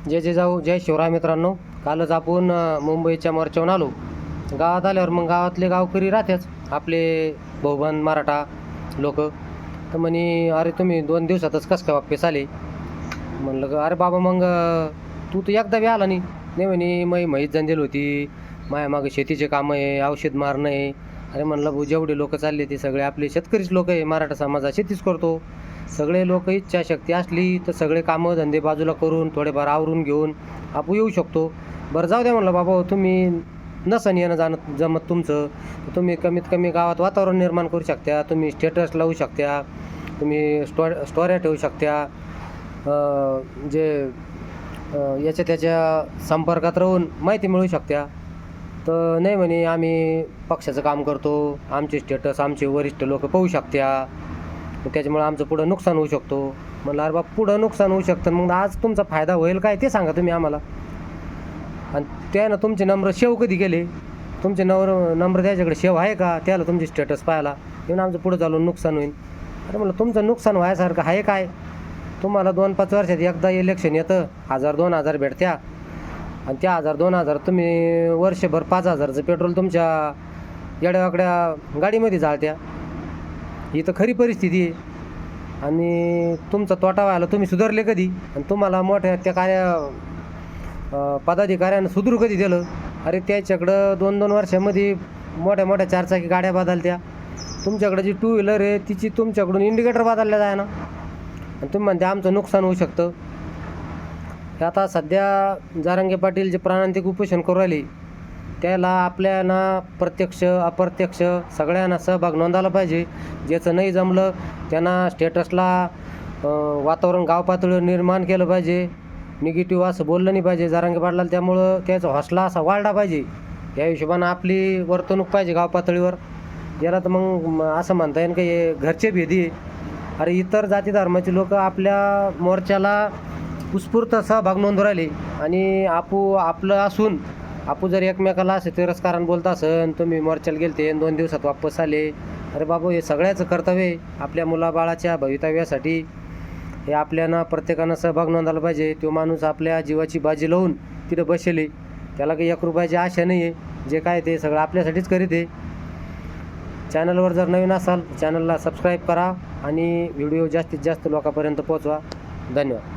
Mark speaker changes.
Speaker 1: जय जाऊ जय शिवराय मित्रांनो. कालच आपण मुंबईच्या मोर्चावरून आलो. गावात आल्यावर मग गावातले गावकरी राहतेच आपले भाऊबंद मराठा लोक. तर म्हणे अरे तुम्ही 2 दिवसातच कसं काय वापस आले. म्हणलं अरे बाबा मग तू तर एकदा बी आला नाही. नाही म्हणे म्हैस जंदेल होती, माया मागं शेतीचे कामं आहे, औषध मारणं आहे. अरे म्हणलं भाऊ जेवढे लोक चालले ते सगळे आपले शेतकरीच लोक आहे. मराठा समाज शेतीच करतो. सगळे लोक इच्छाशक्ती असली तर सगळे कामं धंदे बाजूला करून थोडेफार आवरून घेऊन आपण येऊ शकतो. बरं जाऊ द्या म्हणलं बाबा, तुम्ही नसन येणं जाणं जमत तुमचं, तुम्ही कमीत कमी गावात वातावरण निर्माण करू शकता. तुम्ही स्टेटस लावू शकता, तुम्ही स्टोऱ्या ठेवू शकता, जे याच्या त्याच्या संपर्कात राहून माहिती मिळू शकता. तर नाही म्हणे आम्ही पक्षाचं काम करतो, आमचे स्टेटस आमचे वरिष्ठ लोक पाहू शकता, त्याच्यामुळे आमचं पुढं नुकसान होऊ शकतो. म्हणलं अरे बाबा पुढं नुकसान होऊ शकतं, मग आज तुमचा फायदा होईल काय ते सांगा तुम्ही आम्हाला. आणि त्यानं तुमचे नंबर सेव्ह कधी केले, तुमचे नंबर त्याच्याकडे सेव्ह आहे का, त्याला तुमचे स्टेटस पाहायला येऊन आमचं पुढं चालून नुकसान होईल. अरे म्हणलं तुमचं नुकसान व्हायसारखं आहे काय. तुम्हाला 2-5 वर्षात एकदा इलेक्शन येतं, 1000-2000 भेटत्या, आणि त्या 1000-2000 तुम्ही वर्षभर 5000चं पेट्रोल तुमच्या येड्यावाकड्या गाडीमध्ये जाळत्या. ही तर खरी परिस्थिती आहे. आणि तुमचा तोटा व्हायला तुम्ही सुधारले कधी, आणि तुम्हाला मोठ्या त्या पदाधिकाऱ्यानं सुधरू कधी दिलं. अरे त्याच्याकडं 2-2 वर्षामध्ये मोठ्या मोठ्या 4 चाकी गाड्या बदलत्या. तुमच्याकडे जी 2 व्हीलर आहे तिची तुमच्याकडून इंडिकेटर बदलल्या जाय ना, आणि तुम्ही म्हणते आमचं नुकसान होऊ शकतं. हे आता सध्या जरांगे पाटील जे प्राणांतिक उपोषण करू राहिले त्याला आपल्याला प्रत्यक्ष अप्रत्यक्ष सगळ्यांना सहभाग नोंदवला पाहिजे. ज्याचं नाही जमलं त्यांना स्टेटसला वातावरण गाव पातळीवर निर्माण केलं पाहिजे. निगेटिव्ह असं बोललं नाही पाहिजे जरांगे पाटलाला, त्यामुळं त्याचा हौसला असा वाढला पाहिजे. या हिशोबानं आपली वर्तणूक पाहिजे गाव पातळीवर. याला तर मग असं म्हणता येईल की हे घरचे भेदी आहे. अरे इतर जाती धर्माचे लोक आपल्या मोर्चाला उत्स्फूर्त सहभाग नोंदवू राहिले, आणि आपलं असून आपण जर एकमेकाला असं तिरस्कारानं बोलत असन, तुम्ही मोर्चाला गेलते 2 दिवसात वापस आले. अरे बाबू हे सगळ्याचं कर्तव्य आहे आपल्या मुलाबाळाच्या भवितव्यासाठी. हे आपल्याला प्रत्येकानं सहभाग नोंदवला पाहिजे. तो माणूस आपल्या जीवाची बाजी लावून तिथे बसेले, त्याला काही 1 रुपयाची आशा नाही आहे. जे काय ते सगळं आपल्यासाठीच करीत आहे. चॅनलवर जर नवीन असाल चॅनलला सबस्क्राईब करा आणि व्हिडिओ जास्तीत जास्त लोकांपर्यंत पोहोचवा. धन्यवाद.